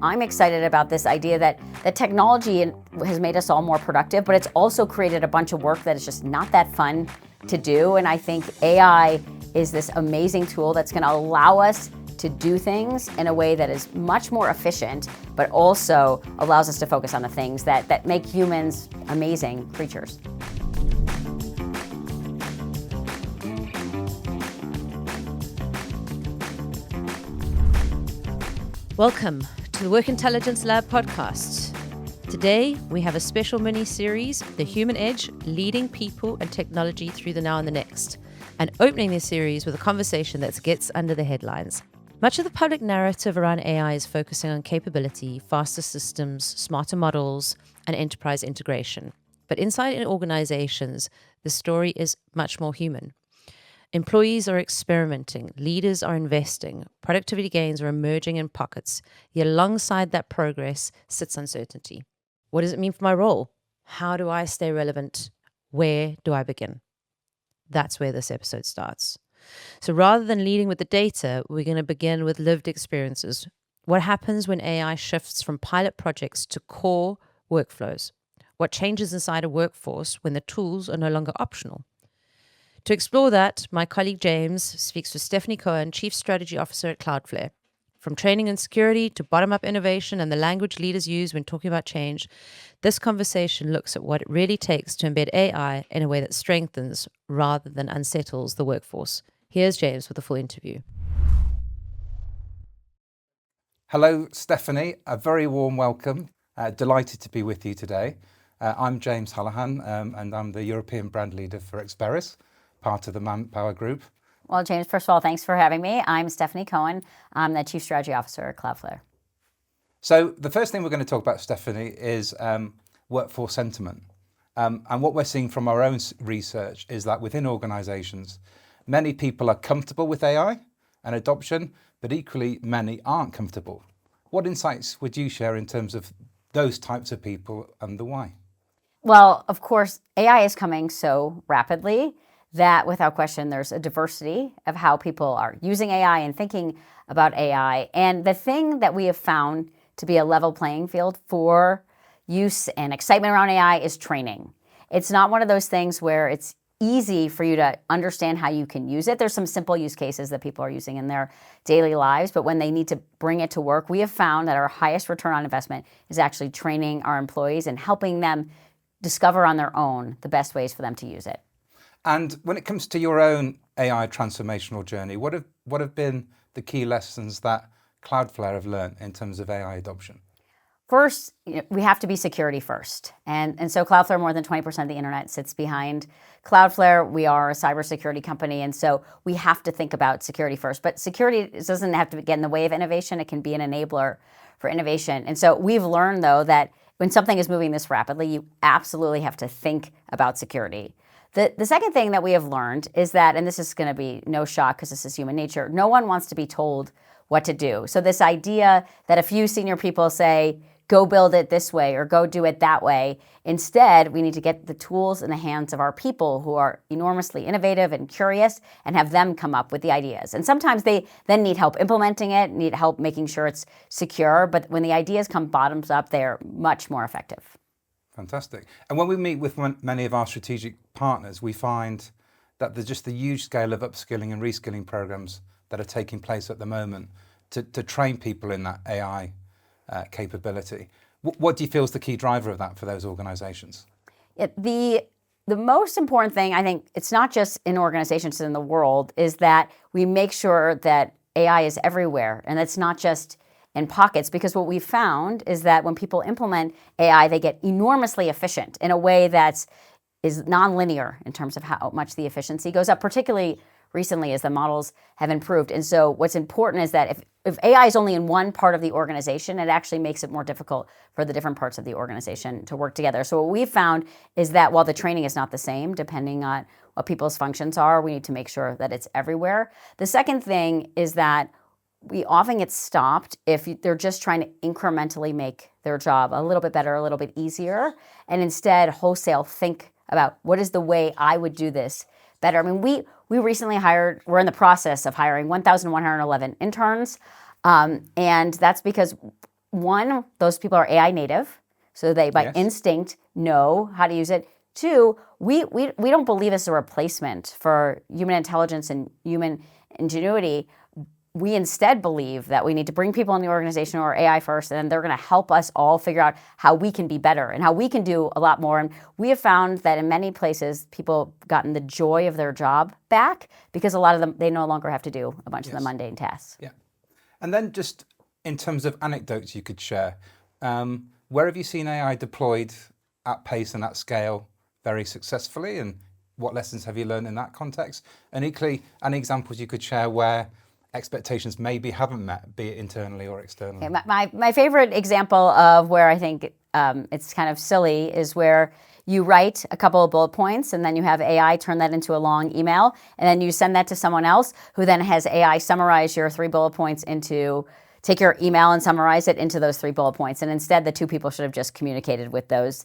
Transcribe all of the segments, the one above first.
I'm excited about this idea that technology has made us all more productive, but it's also created a bunch of work that is just not that fun to do. And I think AI is this amazing tool that's going to allow us to do things in a way that is much more efficient, but also allows us to focus on the things that make humans amazing creatures. Welcome to the Work Intelligence Lab podcast. Today, we have a special mini-series, The Human Edge, Leading People and Technology Through the Now and the Next, and opening this series with a conversation that gets under the headlines. Much of the public narrative around AI is focusing on capability, faster systems, smarter models, and enterprise integration. But inside organizations, the story is much more human. Employees are experimenting, leaders are investing, productivity gains are emerging in pockets, yet alongside that progress sits uncertainty. What does it mean for my role? How do I stay relevant? Where do I begin? That's where this episode starts. So rather than leading with the data, we're going to begin with lived experiences. What happens when AI shifts from pilot projects to core workflows? What changes inside a workforce when the tools are no longer optional? To explore that, my colleague James speaks with Stephanie Cohen, Chief Strategy Officer at Cloudflare. From training and security to bottom-up innovation and the language leaders use when talking about change, this conversation looks at what it really takes to embed AI in a way that strengthens rather than unsettles the workforce. Here's James with the full interview. Hello, Stephanie. A very warm welcome. Delighted to be with you today. I'm James Hallahan, and I'm the European brand leader for Experis, part of the ManpowerGroup. Well, James, first of all, thanks for having me. I'm Stephanie Cohen. I'm the Chief Strategy Officer at Cloudflare. So the first thing we're going to talk about, Stephanie, is workforce sentiment. And what we're seeing from our own research is that within organizations, many people are comfortable with AI and adoption, but equally many aren't comfortable. What insights would you share in terms of those types of people and the why? Well, of course, AI is coming so rapidly that without question, there's a diversity of how people are using AI and thinking about AI. And the thing that we have found to be a level playing field for use and excitement around AI is training. It's not one of those things where it's easy for you to understand how you can use it. There's some simple use cases that people are using in their daily lives, but when they need to bring it to work, we have found that our highest return on investment is actually training our employees and helping them discover on their own the best ways for them to use it. And when it comes to your own AI transformational journey, what have been the key lessons that Cloudflare have learned in terms of AI adoption? First, we have to be security first. And so Cloudflare, more than 20% of the internet sits behind Cloudflare. We are a cybersecurity company, and so we have to think about security first. But security doesn't have to get in the way of innovation. It can be an enabler for innovation. And so we've learned, though, that when something is moving this rapidly, you absolutely have to think about security. The second thing that we have learned is that, and this is going to be no shock because this is human nature, no one wants to be told what to do. So this idea that a few senior people say, go build it this way or go do it that way. Instead, we need to get the tools in the hands of our people who are enormously innovative and curious and have them come up with the ideas. And sometimes they then need help implementing it, need help making sure it's secure. But when the ideas come bottoms up, they're much more effective. Fantastic. And when we meet with many of our strategic partners, we find that there's just a huge scale of upskilling and reskilling programs that are taking place at the moment to train people in that AI capability. What do you feel is the key driver of that for those organizations? The most important thing, I think, it's not just in organizations in the world, is that we make sure that AI is everywhere and it's not just in pockets, because what we found is that when people implement AI, they get enormously efficient in a way that is nonlinear in terms of how much the efficiency goes up, particularly recently as the models have improved. And so what's important is that if AI is only in one part of the organization, it actually makes it more difficult for the different parts of the organization to work together. So what we've found is that while the training is not the same, depending on what people's functions are, we need to make sure that it's everywhere. The second thing is that we often get stopped if they're just trying to incrementally make their job a little bit better, a little bit easier, and instead wholesale think about what is the way I would do this better. I mean, we recently we're in the process of hiring 1,111 interns, and that's because one, those people are AI native, so they by Yes. instinct know how to use it. Two, we don't believe it's a replacement for human intelligence and human ingenuity. We instead believe that we need to bring people in the organization who are AI first, and then they're going to help us all figure out how we can be better and how we can do a lot more. And we have found that in many places, people have gotten the joy of their job back because a lot of them, they no longer have to do a bunch of the mundane tasks. Yeah. And then just in terms of anecdotes you could share, where have you seen AI deployed at pace and at scale very successfully, and what lessons have you learned in that context? And equally, any examples you could share where expectations maybe haven't met, be it internally or externally? My favorite example of where I think it's kind of silly is where you write a couple of bullet points and then you have AI turn that into a long email, and then you send that to someone else who then has AI summarize your 3 bullet points into, take your email and summarize it into those 3 bullet points. And instead, the 2 people should have just communicated with those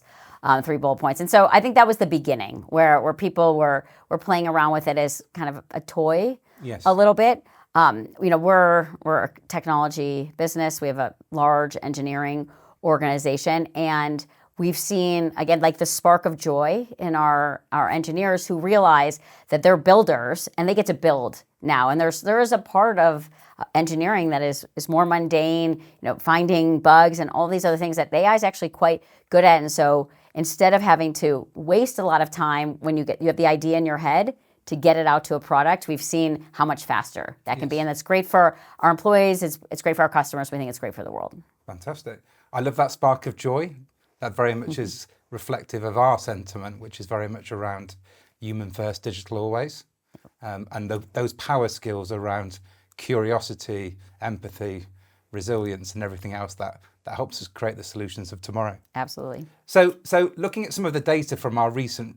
3 bullet points. And so I think that was the beginning where people were playing around with it as kind of a toy. Yes. A little bit. We're a technology business. We have a large engineering organization, and we've seen, again, like the spark of joy in our engineers who realize that they're builders and they get to build now. And there is a part of engineering that is more mundane, finding bugs and all these other things that the AI is actually quite good at. And so instead of having to waste a lot of time when you have the idea in your head to get it out to a product, we've seen how much faster that can be. And that's great for our employees. It's great for our customers. We think it's great for the world. Fantastic. I love that spark of joy. That very much is reflective of our sentiment, which is very much around human first, digital always. And those power skills around curiosity, empathy, resilience, and everything else that helps us create the solutions of tomorrow. Absolutely. So looking at some of the data from our recent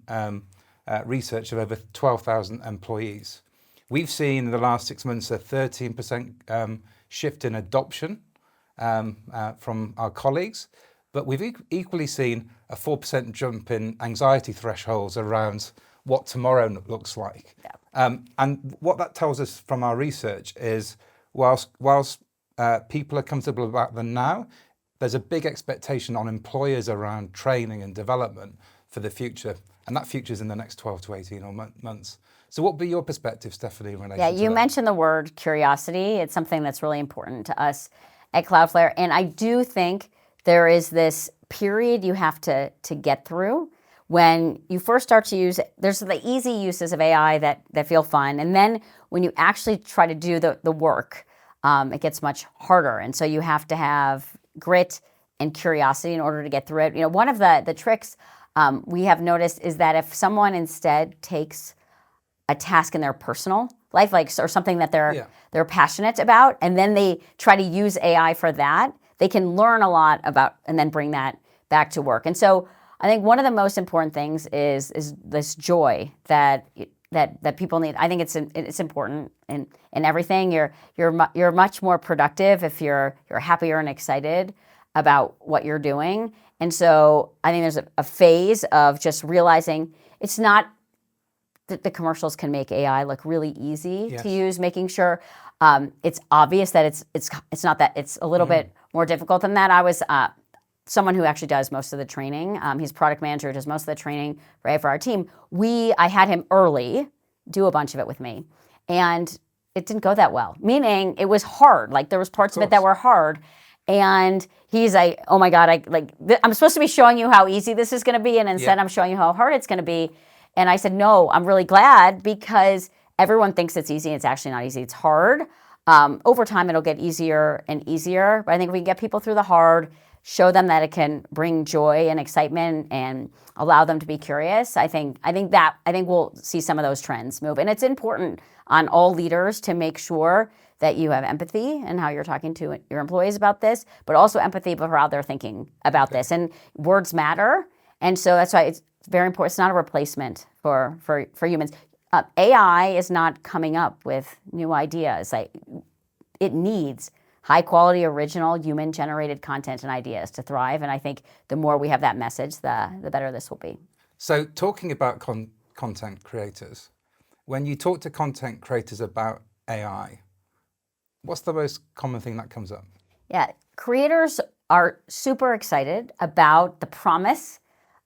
research of over 12,000 employees, we've seen in the last 6 months a 13% shift in adoption from our colleagues, but we've equally seen a 4% jump in anxiety thresholds around what tomorrow looks like. Yeah. And what that tells us from our research is whilst people are comfortable about the now, there's a big expectation on employers around training and development for the future. And that future is in the next 12 to 18 months. So what would be your perspective, Stephanie, in relation to that? Yeah, you mentioned the word curiosity. It's something that's really important to us at Cloudflare. And I do think there is this period you have to get through when you first start to use it. There's the easy uses of AI that feel fun. And then when you actually try to do the work, it gets much harder. And so you have to have grit and curiosity in order to get through it. One of the tricks we have noticed is that if someone instead takes a task in their personal life, or something that they're passionate about, and then they try to use AI for that, they can learn a lot about and then bring that back to work. And so I think one of the most important things is this joy that people need. I think it's important in everything. You're much more productive if you're happier and excited about what you're doing. And so I think there's a phase of just realizing it's not that the commercials can make AI look really easy to use, making sure it's obvious that it's not that, it's a little bit more difficult than that. I was someone who actually does most of the training. He's product manager, does most of the training for our team. I had him early do a bunch of it with me, and it didn't go that well. Meaning it was hard. Like there was parts of it that were hard. And he's like, oh my God, I'm supposed to be showing you how easy this is going to be. And instead I'm showing you how hard it's going to be. And I said, no, I'm really glad, because everyone thinks it's easy. It's actually not easy. It's hard. Over time, it'll get easier and easier. But I think if we can get people through the hard, show them that it can bring joy and excitement and allow them to be curious, I think we'll see some of those trends move. And it's important on all leaders to make sure that you have empathy and how you're talking to your employees about this, but also empathy for how they're thinking about this. And words matter. And so that's why it's very important. It's not a replacement for humans. AI is not coming up with new ideas. It needs high quality, original, human generated content and ideas to thrive. And I think the more we have that message, the better this will be. So talking about content creators, when you talk to content creators about AI, what's the most common thing that comes up? Yeah, creators are super excited about the promise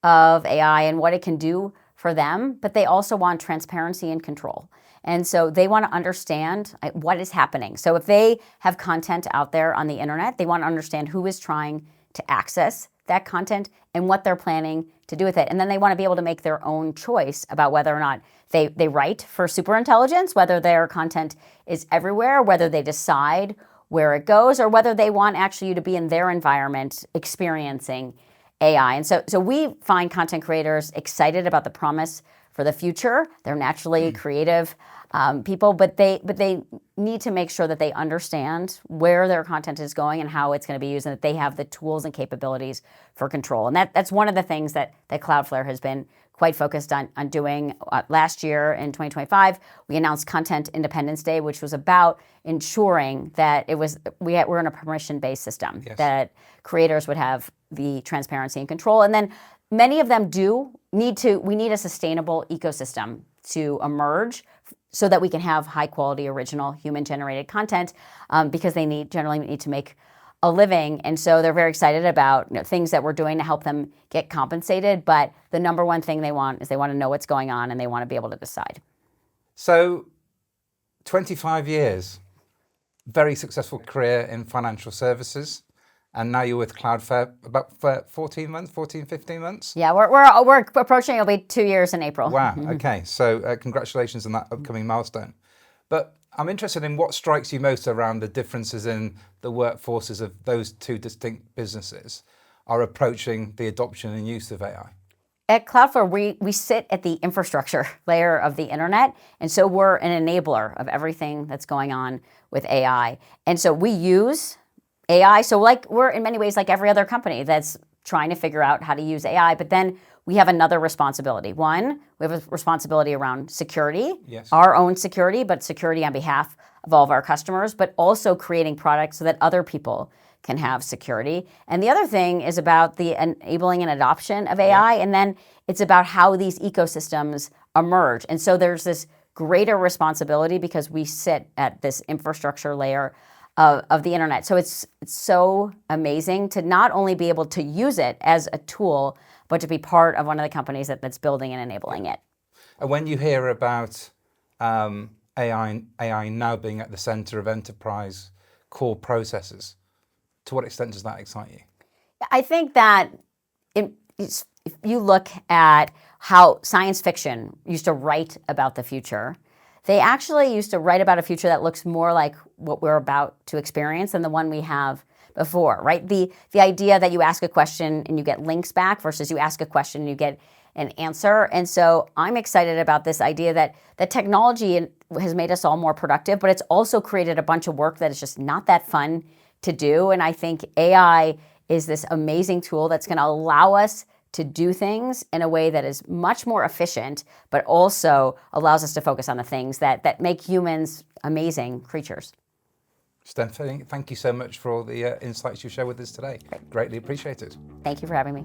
of AI and what it can do for them, but they also want transparency and control. And so they want to understand what is happening. So if they have content out there on the internet, they want to understand who is trying to access that content and what they're planning to do with it. And then they want to be able to make their own choice about whether or not they write for superintelligence, whether their content is everywhere, whether they decide where it goes, or whether they want actually you to be in their environment experiencing AI. And so we find content creators excited about the promise for the future. They're naturally creative people, but they need to make sure that they understand where their content is going and how it's going to be used, and that they have the tools and capabilities for control. And that's one of the things that Cloudflare has been quite focused on doing. Last year in 2025, we announced Content Independence Day, which was about ensuring that we're in a permission-based system, Yes. that creators would have the transparency and control. And then many of them we need a sustainable ecosystem to emerge so that we can have high quality, original, human-generated content, because they generally need to make a living. And so they're very excited about things that we're doing to help them get compensated. But the number one thing they want is they want to know what's going on, and they want to be able to decide. So 25 years, very successful career in financial services. And now you're with Cloudflare about 14 months, 15 months? Yeah, we're approaching, it'll be 2 years in April. Wow, okay. So congratulations on that upcoming milestone. But I'm interested in what strikes you most around the differences in the workforces of those two distinct businesses are approaching the adoption and use of AI. At Cloudflare, we sit at the infrastructure layer of the internet, and so we're an enabler of everything that's going on with AI. And so we use AI, so we're in many ways like every other company that's trying to figure out how to use AI, but then we have another responsibility. One, we have a responsibility around security, Yes. Our own security, but security on behalf of all of our customers, but also creating products so that other people can have security. And the other thing is about the enabling and adoption of AI, and then it's about how these ecosystems emerge. And so there's this greater responsibility because we sit at this infrastructure layer of the internet. So it's so amazing to not only be able to use it as a tool, but to be part of one of the companies that's building and enabling it. And when you hear about AI now being at the center of enterprise core processes, to what extent does that excite you? I think that if you look at how science fiction used to write about the future, they actually used to write about a future that looks more like what we're about to experience than the one we have before, right? The idea that you ask a question and you get links back versus you ask a question and you get an answer. And so I'm excited about this idea that technology has made us all more productive, but it's also created a bunch of work that is just not that fun to do. And I think AI is this amazing tool that's going to allow us to do things in a way that is much more efficient, but also allows us to focus on the things that make humans amazing creatures. Stephanie, thank you so much for all the insights you shared with us today. Greatly appreciated. Thank you for having me.